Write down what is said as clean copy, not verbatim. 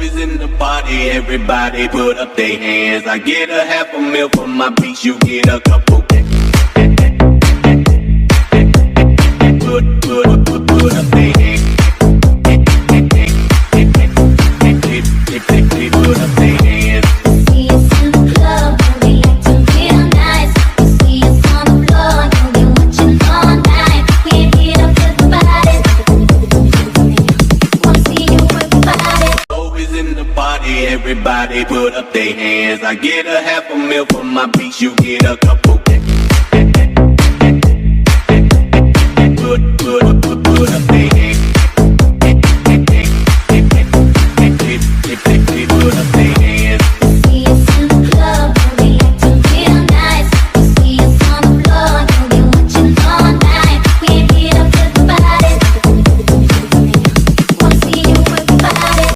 Always in the party, everybody put up their hands. I get a half a meal for my beats, you get a couple. Put up their hands. Put up their hands. See us in the club, and we like to feel nice. You see us on the floor, and we watching all night. We get up to the body. Wanna see you work the body. Always in the party, everybody put up their hands. I get a half a meal for my beats, you get a couple.